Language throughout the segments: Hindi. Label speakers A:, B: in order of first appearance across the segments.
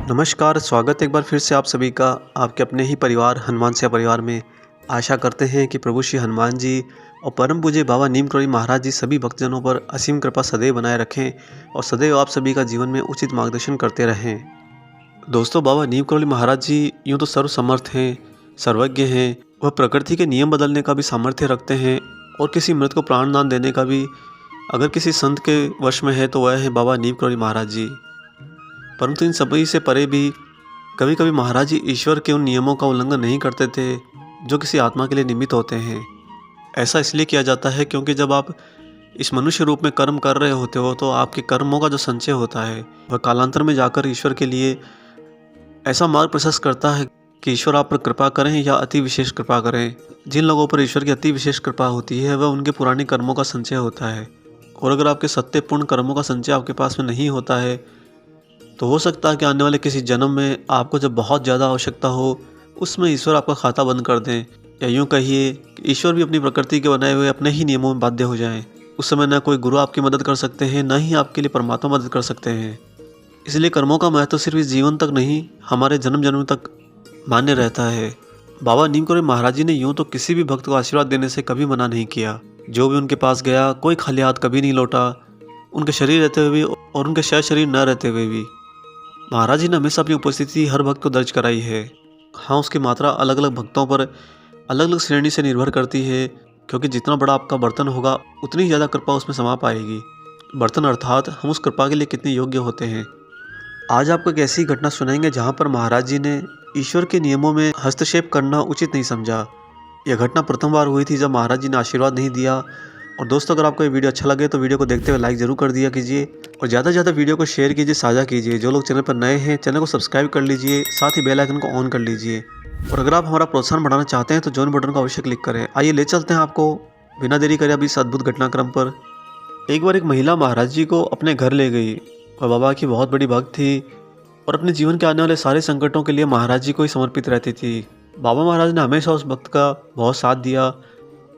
A: नमस्कार, स्वागत है एक बार फिर से आप सभी का आपके अपने ही परिवार हनुमान सेवा परिवार में। आशा करते हैं कि प्रभु श्री हनुमान जी और परम पूज्य बाबा नीम करोली महाराज जी सभी भक्तजनों पर असीम कृपा सदैव बनाए रखें और सदैव आप सभी का जीवन में उचित मार्गदर्शन करते रहें। दोस्तों, बाबा नीम करोली महाराज जी यूँ तो सर्वसमर्थ हैं, सर्वज्ञ हैं, वह प्रकृति के नियम बदलने का भी सामर्थ्य रखते हैं और किसी मृत को प्राणदान देने का भी अगर किसी संत के वश में है तो वह है बाबा नीम करोली महाराज जी। परंतु इन सभी से परे भी कभी कभी महाराज जी ईश्वर के उन नियमों का उल्लंघन नहीं करते थे जो किसी आत्मा के लिए निमित्त होते हैं। ऐसा इसलिए किया जाता है क्योंकि जब आप इस मनुष्य रूप में कर्म कर रहे होते हो तो आपके कर्मों का जो संचय होता है वह कालांतर में जाकर ईश्वर के लिए ऐसा मार्ग प्रशस्त करता है कि ईश्वर आप पर कृपा करें या अति विशेष कृपा करें। जिन लोगों पर ईश्वर की अति विशेष कृपा होती है वह उनके पुराने कर्मों का संचय होता है। और अगर आपके सत्यपूर्ण कर्मों का संचय आपके पास में नहीं होता है तो हो सकता है कि आने वाले किसी जन्म में आपको जब बहुत ज़्यादा आवश्यकता हो उसमें ईश्वर आपका खाता बंद कर दें, या यूँ कहिए कि ईश्वर भी अपनी प्रकृति के बनाए हुए अपने ही नियमों में बाध्य हो जाएं। उस समय न कोई गुरु आपकी मदद कर सकते हैं, न ही आपके लिए परमात्मा मदद कर सकते हैं। इसलिए कर्मों का महत्व सिर्फ इस जीवन तक नहीं, हमारे जन्म जन्म तक मान्य रहता है। बाबा नीम करोली महाराज जी ने यूँ तो किसी भी भक्त को आशीर्वाद देने से कभी मना नहीं किया। जो भी उनके पास गया कोई खाली हाथ कभी नहीं लौटा, उनके शरीर रहते हुए भी और उनके शायद शरीर न रहते हुए भी। महाराज जी ने हमेशा अपनी उपस्थिति हर भक्त को दर्ज कराई है। हाँ, उसकी मात्रा अलग अलग भक्तों पर अलग अलग श्रेणी से निर्भर करती है, क्योंकि जितना बड़ा आपका बर्तन होगा उतनी ज़्यादा कृपा उसमें समा पाएगी। बर्तन अर्थात हम उस कृपा के लिए कितने योग्य होते हैं। आज आपको एक ऐसी घटना सुनाएंगे जहाँ पर महाराज जी ने ईश्वर के नियमों में हस्तक्षेप करना उचित नहीं समझा। यह घटना प्रथम बार हुई थी जब महाराज जी ने आशीर्वाद नहीं दिया। और दोस्तों, अगर आपको ये वीडियो अच्छा लगे तो वीडियो को देखते हुए लाइक ज़रूर कर दिया कीजिए और ज़्यादा से ज़्यादा वीडियो को शेयर कीजिए, साझा कीजिए। जो लोग चैनल पर नए हैं चैनल को सब्सक्राइब कर लीजिए, साथ ही बेल आइकन को ऑन कर लीजिए। और अगर आप हमारा प्रोत्साहन बढ़ाना चाहते हैं तो जॉइन बटन को अवश्य क्लिक करें। आइए ले चलते हैं आपको बिना देरी करे अभी इस अद्भुत घटनाक्रम पर। एक बार एक महिला महाराज जी को अपने घर ले गई और बाबा की बहुत बड़ी भक्त थी और अपने जीवन के आने वाले सारे संकटों के लिए महाराज जी को ही समर्पित रहती थी। बाबा महाराज ने हमेशा उस भक्त का बहुत साथ दिया,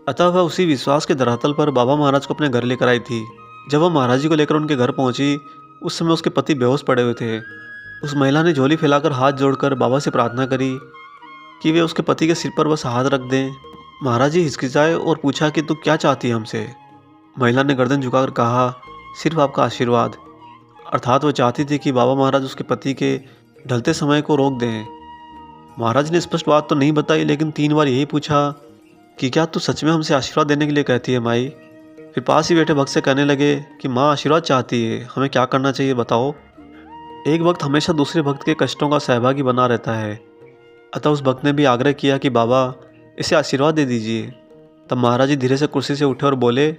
A: अतः वह उसी विश्वास के धरातल पर बाबा महाराज को अपने घर लेकर आई थी। जब वह महाराज जी को लेकर उनके घर पहुंची उस समय उसके पति बेहोश पड़े हुए थे। उस महिला ने झोली फैलाकर हाथ जोड़कर बाबा से प्रार्थना करी कि वे उसके पति के सिर पर बस हाथ रख दें। महाराज जी हिचकिचाए और पूछा कि तू क्या चाहती है हमसे। महिला ने गर्दन झुकाकर कहा, सिर्फ आपका आशीर्वाद। अर्थात वह चाहती थी कि बाबा महाराज उसके पति के ढलते समय को रोक दें। महाराज ने स्पष्ट बात तो नहीं बताई, लेकिन 3 बार यही पूछा कि क्या तू सच में हमसे आशीर्वाद देने के लिए कहती है माई। फिर पास ही बैठे भक्त से कहने लगे कि माँ आशीर्वाद चाहती है, हमें क्या करना चाहिए बताओ। एक भक्त हमेशा दूसरे भक्त के कष्टों का सहभागी बना रहता है, अतः उस भक्त ने भी आग्रह किया कि बाबा इसे आशीर्वाद दे दीजिए। तब महाराज जी धीरे से कुर्सी से उठे और बोले,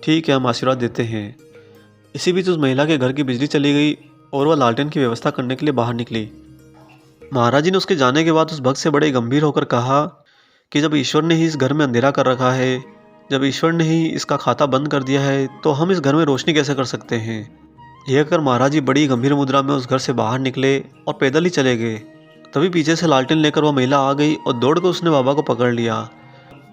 A: ठीक है, हम आशीर्वाद देते हैं। इसी बीच उस महिला के घर की बिजली चली गई और वह लालटेन की व्यवस्था करने के लिए बाहर निकली। महाराज जी ने उसके जाने के बाद उस भक्त से बड़े गंभीर होकर कहा कि जब ईश्वर ने ही इस घर में अंधेरा कर रखा है, जब ईश्वर ने ही इसका खाता बंद कर दिया है, तो हम इस घर में रोशनी कैसे कर सकते हैं। यह कर महाराज जी बड़ी गंभीर मुद्रा में उस घर से बाहर निकले और पैदल ही चले गए। तभी पीछे से लालटेन लेकर वह महिला आ गई और दौड़कर उसने बाबा को पकड़ लिया।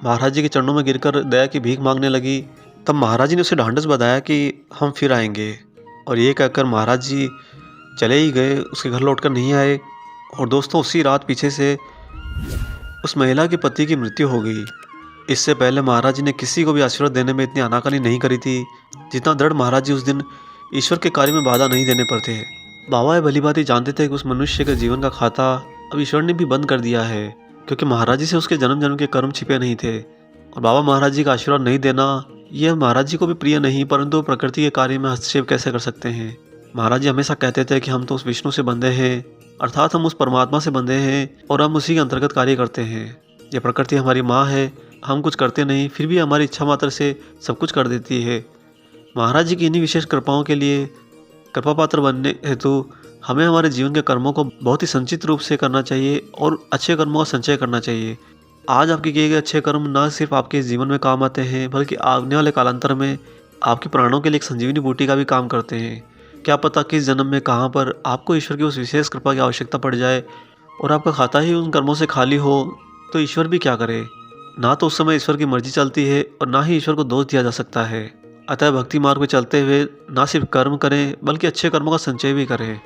A: महाराज जी के चरणों में गिरकर दया की भीख मांगने लगी। तब महाराज जी ने उसे ढांढस बंधाया कि हम फिर आएंगे, और ये कहकर महाराज जी चले ही गए, उसके घर लौटकर नहीं आए। और दोस्तों, उसी रात पीछे से उस महिला के पति की मृत्यु हो गई। इससे पहले महाराज जी ने किसी को भी आशीर्वाद देने में इतनी आनाकानी नहीं करी थी जितना दृढ़ महाराज जी उस दिन ईश्वर के कार्य में बाधा नहीं देने पर थे। बाबा ये भली बात ही जानते थे कि उस मनुष्य के जीवन का खाता अब ईश्वर ने भी बंद कर दिया है, क्योंकि महाराज जी से उसके जन्म जन्म के कर्म छिपे नहीं थे। और बाबा महाराज जी का आशीर्वाद नहीं देना यह महाराज जी को भी प्रिय नहीं, परंतु प्रकृति के कार्य में हस्तक्षेप कैसे कर सकते हैं। महाराज जी हमेशा कहते थे कि हम तो उस विष्णु से बंधे हैं, अर्थात हम उस परमात्मा से बंधे हैं और हम उसी के अंतर्गत कार्य करते हैं। यह प्रकृति हमारी माँ है, हम कुछ करते नहीं, फिर भी हमारी इच्छा मात्र से सब कुछ कर देती है। महाराज जी की इन्हीं विशेष कृपाओं के लिए कृपा पात्र बनने हेतु हमें हमारे जीवन के कर्मों को बहुत ही संचित रूप से करना चाहिए और अच्छे कर्मों का संचय करना चाहिए। आज आपके किए गए अच्छे कर्म न सिर्फ आपके जीवन में काम आते हैं, बल्कि आने वाले कालांतर में आपके प्राणों के लिए एक संजीवनी बूटी का भी काम करते हैं। क्या पता किस जन्म में कहाँ पर आपको ईश्वर की उस विशेष कृपा की आवश्यकता पड़ जाए और आपका खाता ही उन कर्मों से खाली हो, तो ईश्वर भी क्या करे। ना तो उस समय ईश्वर की मर्जी चलती है और ना ही ईश्वर को दोष दिया जा सकता है। अतः भक्ति मार्ग में चलते हुए ना सिर्फ कर्म करें बल्कि अच्छे कर्मों का संचय भी करें।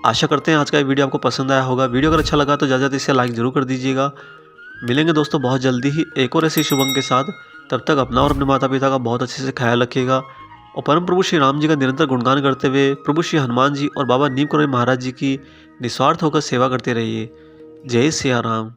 A: आशा करते हैं आज का ये वीडियो आपको पसंद आया होगा। वीडियो अगर अच्छा लगा तो ज़्यादा इसे लाइक ज़रूर कर दीजिएगा। मिलेंगे दोस्तों बहुत जल्दी ही एक और ऐसी शुभ अंक के साथ। तब तक अपना और अपने माता पिता का बहुत अच्छे से ख्याल रखिएगा और परम प्रभु श्री राम जी का निरंतर गुणगान करते हुए प्रभु श्री हनुमान जी और बाबा नीम करोली महाराज जी की निस्वार्थ होकर सेवा करते रहिए। जय सिया राम।